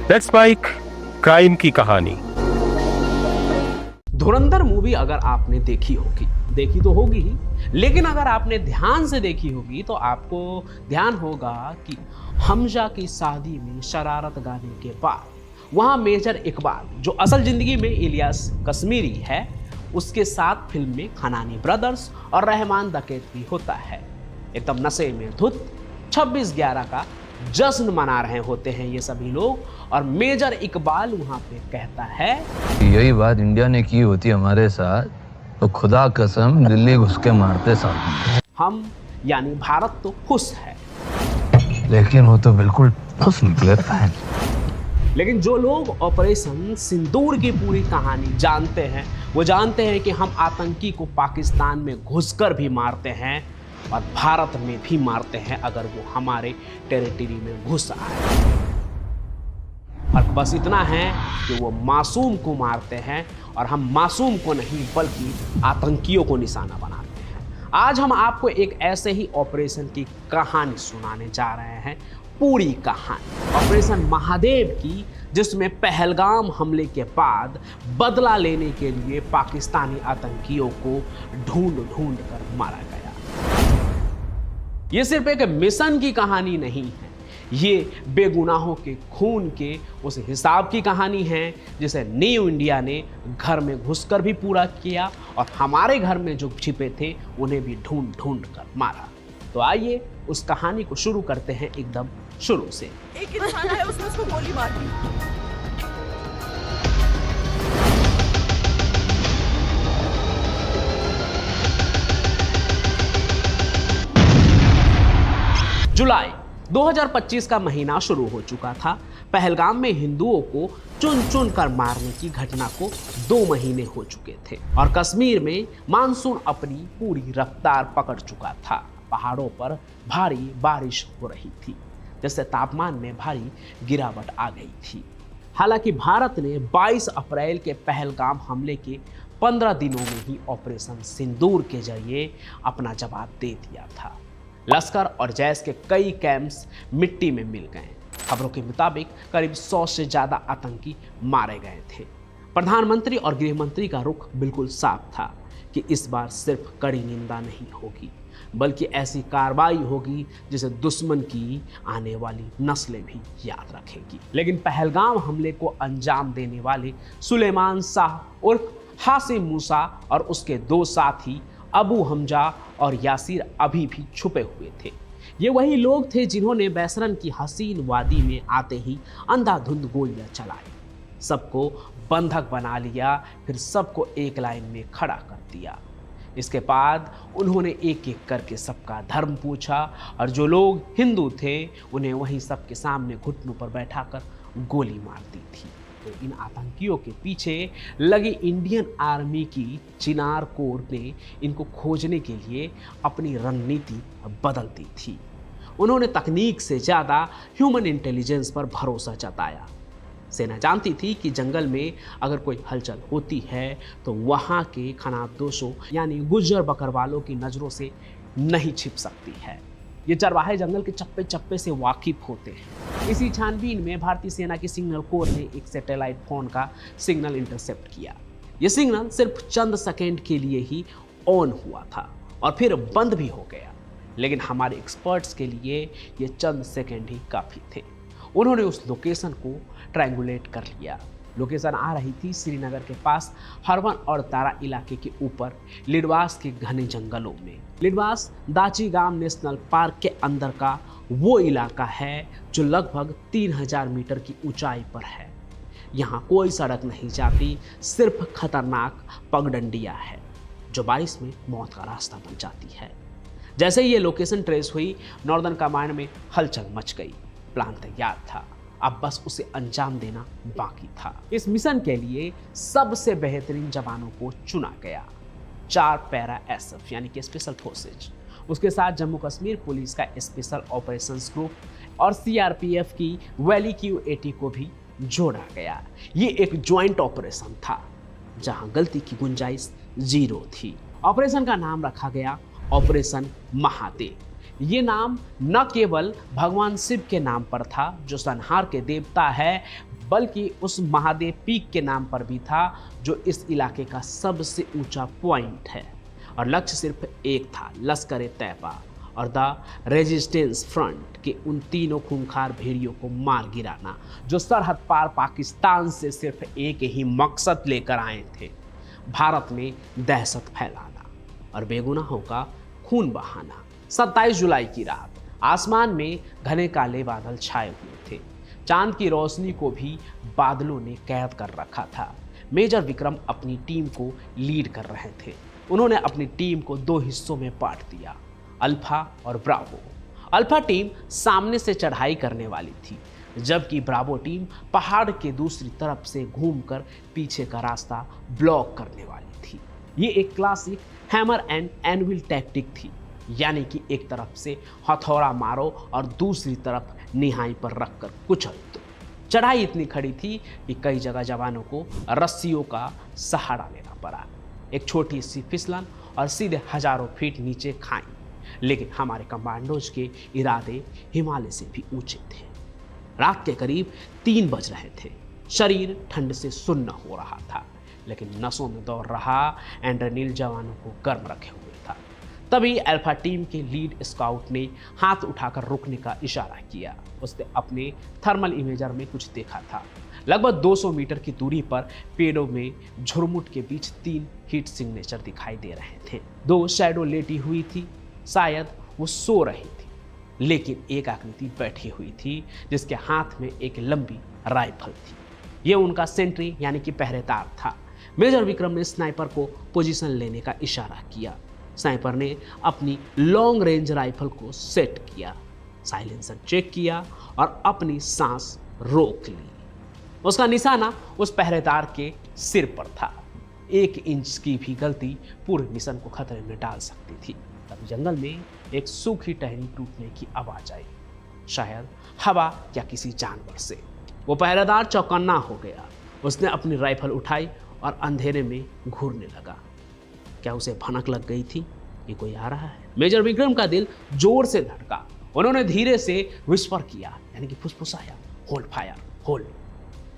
Red spike crime की कहानी। धुरंधर movie अगर आपने देखी तो होगी ही, लेकिन अगर आपने ध्यान से देखी होगी तो आपको ध्यान होगा कि हमजा की शादी में शरारत गाने के बाद वहां मेजर इकबाल, जो असल जिंदगी में इलियास कश्मीरी है, उसके साथ फिल्म में खनानी ब्रदर्स और रहमान दकेत भी होता है। एकदम नशे में धुत 26/11 का जश्न मना रहे होते हैं ये सभी लोग, और मेजर इकबाल वहां पे कहता है, यही बात इंडिया ने की होती हमारे साथ तो खुदा कसम दिल्ली घुस के मारते साथ। हम यानी भारत तो खुश है, लेकिन वो तो बिल्कुल खुश निकले फैन। लेकिन जो लोग ऑपरेशन सिंदूर की पूरी कहानी जानते हैं, वो जानते हैं कि हम आतंकी को पाकिस्तान में घुसकर भी मारते हैं और भारत में भी मारते हैं अगर वो हमारे टेरिटरी में घुस आए। और बस इतना है कि वो मासूम को मारते हैं, और हम मासूम को नहीं बल्कि आतंकियों को निशाना बनाते हैं। आज हम आपको एक ऐसे ही ऑपरेशन की कहानी सुनाने जा रहे हैं, पूरी कहानी ऑपरेशन महादेव की, जिसमें पहलगाम हमले के बाद बदला लेने के लिए पाकिस्तानी आतंकियों को ढूंढ कर मारा गया। ये सिर्फ एक मिशन की कहानी नहीं है, ये बेगुनाहों के खून के उस हिसाब की कहानी है जिसे न्यू इंडिया ने घर में घुसकर भी पूरा किया, और हमारे घर में जो छिपे थे उन्हें भी ढूंढ कर मारा। तो आइए उस कहानी को शुरू करते हैं एकदम शुरू से। एक इंसान है, उसने उसको गोली मार दी। जुलाई 2025 का महीना शुरू हो चुका था। पहलगाम में हिंदुओं को चुन कर मारने की घटना को 2 महीने हो चुके थे, और कश्मीर में मानसून अपनी पूरी रफ्तार पकड़ चुका था। पहाड़ों पर भारी बारिश हो रही थी, जिससे तापमान में भारी गिरावट आ गई थी। हालांकि भारत ने 22 अप्रैल के पहलगाम हमले के 15 दिनों में ही ऑपरेशन सिंदूर के जरिए अपना जवाब दे दिया था। लश्कर और जैश के कई कैंप्स मिट्टी में मिल गए। खबरों के मुताबिक करीब 100 से ज्यादा आतंकी मारे गए थे। प्रधानमंत्री और गृह मंत्री का रुख बिल्कुल साफ था कि इस बार सिर्फ कड़ी निंदा नहीं होगी, बल्कि ऐसी कार्रवाई होगी जिसे दुश्मन की आने वाली नस्लें भी याद रखेगी। लेकिन पहलगाम हमले को अंजाम देने वाले सुलेमान शाह उर्फ हाशिम मूसा और उसके 2 साथी अबू हमजा और यासिर अभी भी छुपे हुए थे। ये वही लोग थे जिन्होंने बैसरन की हसीन वादी में आते ही अंधाधुंध गोलियां चलाई, सबको बंधक बना लिया, फिर सबको एक लाइन में खड़ा कर दिया। इसके बाद उन्होंने एक एक करके सबका धर्म पूछा, और जो लोग हिंदू थे उन्हें वहीं सबके सामने घुटनों पर बैठाकर गोली मार दी थी। तो इन आतंकियों के पीछे लगी इंडियन आर्मी की चिनार कोर ने इनको खोजने के लिए अपनी रणनीति बदल दी थी। उन्होंने तकनीक से ज़्यादा ह्यूमन इंटेलिजेंस पर भरोसा जताया। सेना जानती थी कि जंगल में अगर कोई हलचल होती है तो वहाँ के खनाबदोशों यानी गुज्जर बकरवालों की नज़रों से नहीं छिप सकती है। ये चरवाहे जंगल के चप्पे चप्पे से वाकिफ होते हैं। इसी छानबीन में भारतीय सेना की सिग्नल कोर ने एक सैटेलाइट फोन का सिग्नल इंटरसेप्ट किया। ये सिग्नल सिर्फ चंद सेकंड के लिए ही ऑन हुआ था और फिर बंद भी हो गया, लेकिन हमारे एक्सपर्ट्स के लिए ये चंद सेकंड ही काफ़ी थे। उन्होंने उस लोकेशन को ट्रायंगुलेट कर लिया। लोकेशन आ रही थी श्रीनगर के पास हरवन और तारा इलाके के ऊपर लिडवास के घने जंगलों में। लिडवास दाचीगाम नेशनल पार्क के अंदर का वो इलाका है जो लगभग 3000 मीटर की ऊंचाई पर है। यहाँ कोई सड़क नहीं जाती, सिर्फ खतरनाक पगडंडियाँ है जो बारिश में मौत का रास्ता बन जाती है। जैसे ही ये लोकेशन ट्रेस हुई, नॉर्दर्न कमांड में हलचल मच गई। प्लान तैयार था, अब बस उसे अंजाम देना बाकी था। इस मिशन के लिए सबसे बेहतरीन जवानों को चुना गया। 4 पैरा एसएफ यानी कि स्पेशल फोर्सेज, उसके साथ जम्मू कश्मीर पुलिस का स्पेशल ऑपरेशंस ग्रुप और सीआरपीएफ की वैली QAT को भी जोड़ा गया। ये एक ज्वाइंट ऑपरेशन था जहां गलती की गुंजाइश 0 थी। ऑपरेशन का नाम रखा गया ऑपरेशन महादेव। ये नाम न केवल भगवान शिव के नाम पर था जो संहार के देवता है, बल्कि उस महादेव पीक के नाम पर भी था, जो इस इलाके का सबसे ऊंचा पॉइंट है। और लक्ष्य सिर्फ एक था, लश्कर ए तैयबा और द रेजिस्टेंस फ्रंट के उन तीनों खूंखार भेड़ियों को मार गिराना, जो सरहद पार पाकिस्तान से सिर्फ एक ही मकसद लेकर आए थे, भारत में दहशत फैलाना और बेगुनाहों का खून बहाना। 27 जुलाई की रात आसमान में घने काले बादल छाए हुए थे। चांद की रोशनी को भी बादलों ने कैद कर रखा था। मेजर विक्रम अपनी टीम को लीड कर रहे थे। उन्होंने अपनी टीम को 2 हिस्सों में बांट दिया, अल्फा और ब्रावो। अल्फा टीम सामने से चढ़ाई करने वाली थी, जबकि ब्रावो टीम पहाड़ के दूसरी तरफ से घूमकर पीछे का रास्ता ब्लॉक करने वाली थी। ये एक classic hammer and anvil tactic थी, यानी कि एक तरफ से हथौड़ा मारो और दूसरी तरफ निहाई पर रखकर कुचल दो। चढ़ाई इतनी खड़ी थी कि कई जगह जवानों को रस्सियों का सहारा लेना पड़ा। एक छोटी सी फिसलन और सीधे हजारों फीट नीचे खाई। लेकिन हमारे कमांडोज के इरादे हिमालय से भी ऊंचे थे। रात के करीब 3 बज रहे थे। शरीर ठंड से सुन्न हो रहा था, लेकिन नसों में दौड़ रहा एड्रेनलिन जवानों को गर्म रखे हुए था। तभी अल्फा टीम के लीड स्काउट ने हाथ उठाकर रुकने का इशारा किया। उसने अपने थर्मल इमेजर में कुछ देखा था। लगभग 200 मीटर की दूरी पर पेड़ों में झुरमुट के बीच 3 हीट सिग्नेचर दिखाई दे रहे थे। 2 शैडो लेटी हुई थी, शायद वो सो रही थी, लेकिन एक आकृति बैठी हुई थी जिसके हाथ में एक लंबी राइफल थी। ये उनका सेंट्री यानी कि पहरेदार था। मेजर विक्रम ने स्नाइपर को पोजीशन लेने का इशारा किया। स्नाइपर ने अपनी लॉन्ग रेंज राइफल को सेट किया, साइलेंसर चेक किया और अपनी सांस रोक ली। उसका निशाना उस पहरेदार के सिर पर था। 1 इंच की भी गलती पूरे मिशन को खतरे में डाल सकती थी। तब जंगल में एक सूखी टहनी टूटने की आवाज आई, शायद हवा या किसी जानवर से। वो पहरेदार चौकन्ना हो गया। उसने अपनी राइफल उठाई और अंधेरे में घूरने लगा। क्या उसे भनक लग गई थी कि कोई आ रहा है? मेजर विक्रम का दिल जोर से धड़का। उन्होंने धीरे से विस्पर किया, यानी कि फुसफुसाया, होल्ड फायर, होल्ड।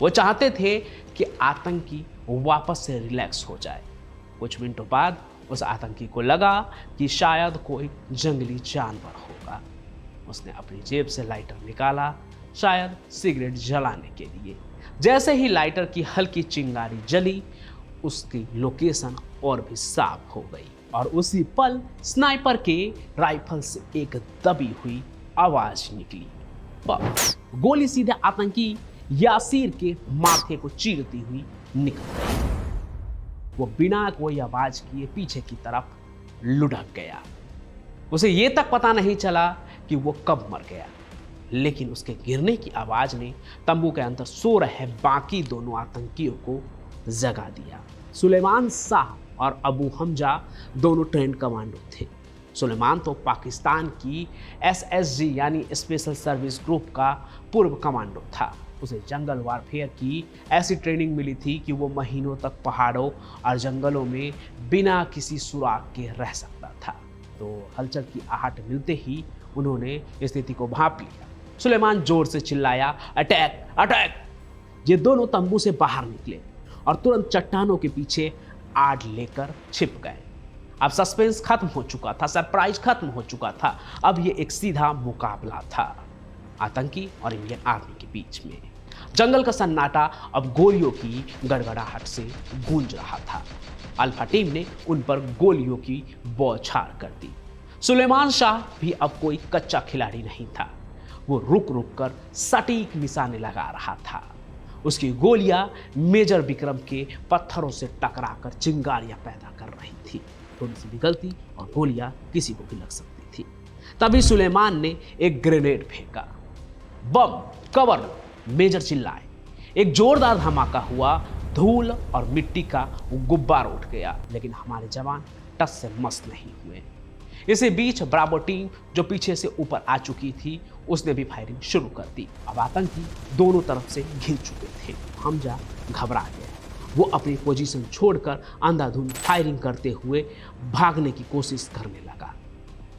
वो चाहते थे कि आतंकी वापस से रिलैक्स हो जाए। कुछ मिनटों बाद उस आतंकी को लगा कि शायद कोई जंगली जानवर होगा। उसने अपनी जेब से लाइटर निकाला, शायद सिगरेट जलाने के लिए। जैसे ही लाइटर की हल्की चिंगारी जली, उसकी लोकेशन और भी साफ हो गई और उसी पल स्नाइपर के राइफल से एक दबी हुई आवाज निकली। बस गोली सीधे आतंकी यासीर के माथे को चीरती हुई निकल गई। वो बिना कोई आवाज किए पीछे की तरफ लुढ़क गया। उसे ये तक पता नहीं चला कि वो कब मर गया, लेकिन उसके गिरने की आवाज ने तंबू के अंदर सो रहे बाकी दोनों आतंकियों को जगा दिया। सुलेमान शाह और अबू हमजा दोनों ट्रेंड कमांडो थे। सुलेमान तो पाकिस्तान की SSG यानी स्पेशल सर्विस ग्रुप का पूर्व कमांडो था। उसे जंगल वारफेयर की ऐसी ट्रेनिंग मिली थी कि वो महीनों तक पहाड़ों और जंगलों में बिना किसी सुराग के रह सकता था। तो हलचल की आहट मिलते ही उन्होंने स्थिति को भांप लिया। सुलेमान जोर से चिल्लाया, अटैक अटैक। ये दोनों तंबू से बाहर निकले और तुरंत चट्टानों के पीछे आड़ लेकर छिप गए। अब सस्पेंस खत्म हो चुका था, सरप्राइज खत्म हो चुका था। अब ये एक सीधा मुकाबला था आतंकी और इंडियन आर्मी के बीच में। जंगल का सन्नाटा अब गोलियों की गड़गड़ाहट से गूंज रहा था। अल्फा टीम ने उन पर गोलियों की बौछार कर दी। सुलेमान शाह भी अब कोई कच्चा खिलाड़ी नहीं था। वो रुक रुक कर सटीक निशाने लगा रहा था। उसकी गोलियां मेजर विक्रम के पत्थरों से टकराकर चिंगारियां पैदा कर रही थी। थोड़ी सी भी गलती और गोलियां किसी को भी लग सकती थी। तभी सुलेमान ने एक ग्रेनेड फेंका। बम, कवर लो, मेजर चिल्लाए। एक जोरदार धमाका हुआ। धूल और मिट्टी का गुब्बार उठ गया, लेकिन हमारे जवान टस से मस नहीं हुए। इसी बीच ब्रावो टीम जो पीछे से ऊपर आ चुकी थी, उसने भी फायरिंग शुरू कर दी। अब आतंकी दोनों तरफ से घिर चुके थे। हमजा घबरा गया। वो अपनी पोजीशन छोड़कर अंधाधुंध फायरिंग करते हुए भागने की कोशिश करने लगा।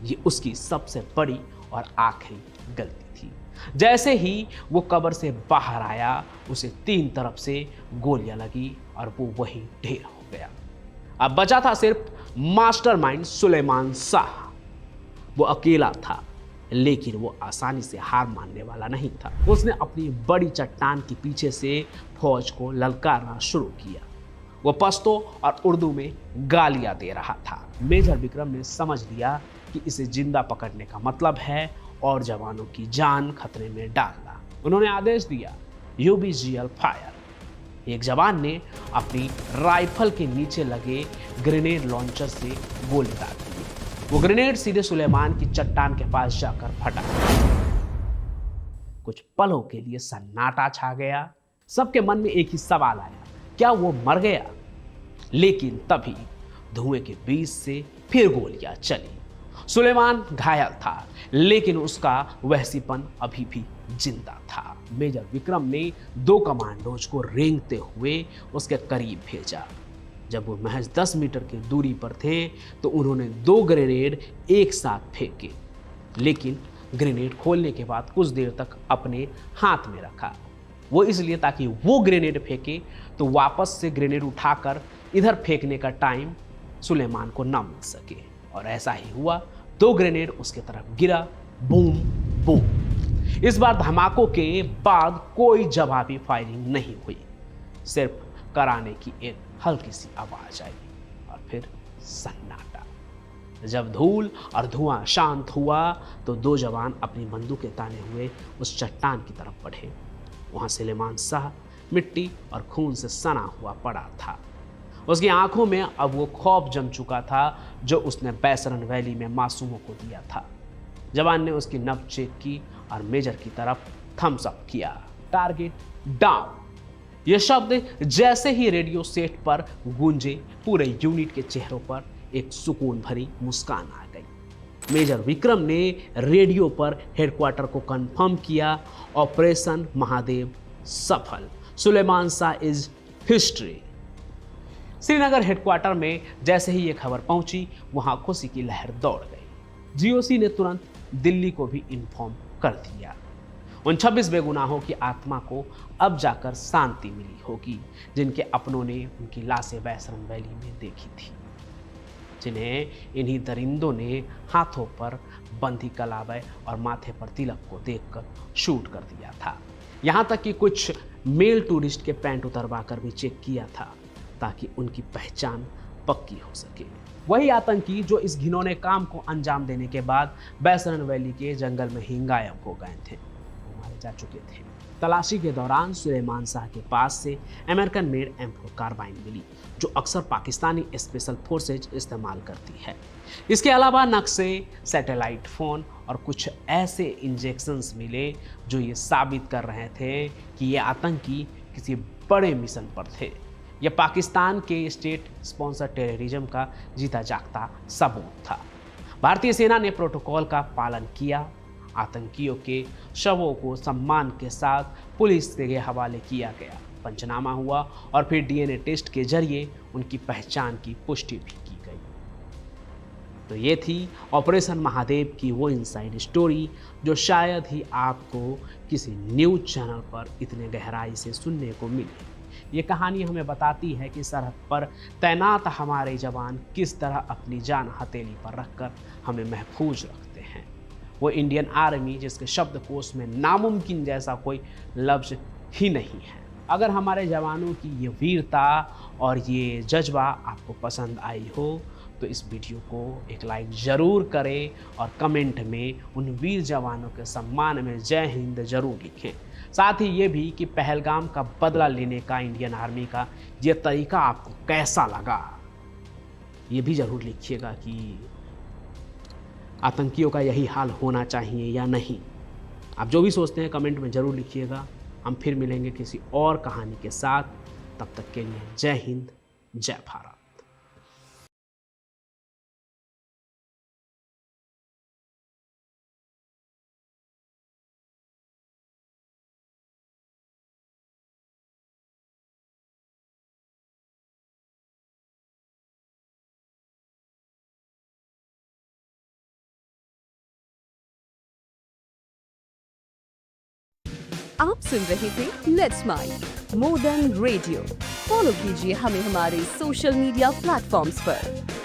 ये उसकी सबसे बड़ी और आखिरी गलती थी। जैसे ही वो कब्र से बाहर आया, उसे 3 तरफ से गोलियां लगी और वो वहीं ढेर हो गया। अब बचा था सिर्फ मास्टरमाइंड सुलेमान शाह। वो अकेला था, लेकिन वो आसानी से हार मानने वाला नहीं था। उसने अपनी बड़ी चट्टान के पीछे से फौज को ललकारना शुरू किया। वो पश्तो और उर्दू में गालियां दे रहा था। मेजर विक्रम ने समझ लिया कि इसे जिंदा पकड़ने का मतलब है और जवानों की जान खतरे में डालना। उन्होंने आदेश दिया, यूबीजीएल फायर। एक जवान ने अपनी राइफल के नीचे लगे ग्रेनेड लॉन्चर से गोली दाग दी। वो ग्रेनेड सीधे सुलेमान की चट्टान के पास जाकर फटा। कुछ पलों के लिए सन्नाटा छा गया। सबके मन में एक ही सवाल आया, क्या वो मर गया? लेकिन तभी धुएं के बीच से फिर गोलियां चली। सुलेमान घायल था, लेकिन उसका वहसीपन अभी भी जिंदा था। मेजर विक्रम ने 2 कमांडोज को रेंगते हुए उसके करीब भेजा। जब वो महज 10 मीटर की दूरी पर थे तो उन्होंने 2 ग्रेनेड एक साथ फेंके, लेकिन ग्रेनेड खोलने के बाद कुछ देर तक अपने हाथ में रखा। वो इसलिए ताकि वो ग्रेनेड फेंके तो वापस से ग्रेनेड उठाकर इधर फेंकने का टाइम सुलेमान को न मिल सके। और ऐसा ही हुआ। 2 ग्रेनेड उसके तरफ गिरा, बूम बूम। इस बार धमाकों के बाद कोई जवाबी फायरिंग नहीं हुई, सिर्फ कराने की एक हल्की सी आवाज आई और फिर सन्नाटा। जब धूल और धुआं शांत हुआ तो 2 जवान अपनी बंदूकें ताने हुए उस चट्टान की तरफ बढ़े। वहां सुलेमान शाह मिट्टी और खून से सना हुआ पड़ा था। उसकी आंखों में अब वो खौफ जम चुका था जो उसने बैसरन वैली में मासूमों को दिया था। जवान ने उसकी नब्ज चेक की और मेजर की तरफ थम्स अप किया। Target down. यह शब्द जैसे ही रेडियो सेट पर गूंजे, पूरे यूनिट के चेहरों पर एक सुकून भरी मुस्कान आ गई। मेजर विक्रम ने रेडियो पर हेडक्वार्टर को कंफर्म किया, ऑपरेशन महादेव सफल, Suleman Shah is history. Srinagar headquarter में जैसे ही ये खबर पहुंची, वहां खुशी की लहर दौड़ गई। जीओसी ने तुरंत दिल्ली को भी इन्फॉर्म कर दिया। उन 26 बेगुनाहों की आत्मा को अब जाकर शांति मिली होगी, जिनके अपनों ने उनकी लाशें बैसरन वैली में देखी थी, जिन्हें इन्हीं दरिंदों ने हाथों पर बंधी कलावे और माथे पर तिलक को देखकर शूट कर दिया था। यहाँ तक कि कुछ मेल टूरिस्ट के पैंट उतरवा कर भी चेक किया था ताकि उनकी पहचान पक्की हो सके। वही आतंकी जो इस घिनौने काम को अंजाम देने के बाद बैसरन वैली के जंगल में ही गायब हो गए थे, वो मारे जा चुके थे। तलाशी के दौरान सुलेमान शाह के पास से अमेरिकन मेड M4 कार्बाइन मिली, जो अक्सर पाकिस्तानी स्पेशल फोर्सेज इस्तेमाल करती है। इसके अलावा नक्शे, सैटेलाइट फ़ोन और कुछ ऐसे इंजेक्शंस मिले जो ये साबित कर रहे थे कि ये आतंकी किसी बड़े मिशन पर थे। यह पाकिस्तान के स्टेट स्पॉन्सर टेररिज्म का जीता जागता सबूत था। भारतीय सेना ने प्रोटोकॉल का पालन किया। आतंकियों के शवों को सम्मान के साथ पुलिस के हवाले किया गया, पंचनामा हुआ और फिर DNA टेस्ट के जरिए उनकी पहचान की पुष्टि भी की गई। तो ये थी ऑपरेशन महादेव की वो इनसाइड स्टोरी जो शायद ही आपको किसी न्यूज़ चैनल पर इतने गहराई से सुनने को मिली। ये कहानी हमें बताती है कि सरहद पर तैनात हमारे जवान किस तरह अपनी जान हथेली पर रखकर हमें महफूज रखते हैं। वो इंडियन आर्मी जिसके शब्दकोश में नामुमकिन जैसा कोई लफ्ज ही नहीं है। अगर हमारे जवानों की ये वीरता और ये जज्बा आपको पसंद आई हो तो इस वीडियो को एक लाइक ज़रूर करें और कमेंट में उन वीर जवानों के सम्मान में जय हिंद ज़रूर लिखें। साथ ही ये भी कि पहलगाम का बदला लेने का इंडियन आर्मी का ये तरीका आपको कैसा लगा, ये भी ज़रूर लिखिएगा कि आतंकियों का यही हाल होना चाहिए या नहीं। आप जो भी सोचते हैं कमेंट में ज़रूर लिखिएगा। हम फिर मिलेंगे किसी और कहानी के साथ। तब तक के लिए जय हिंद, जय भारत। आप सुन रहे थे let's mind more than radio. Follow कीजिए हमें हमारे सोशल मीडिया प्लेटफॉर्म्स पर।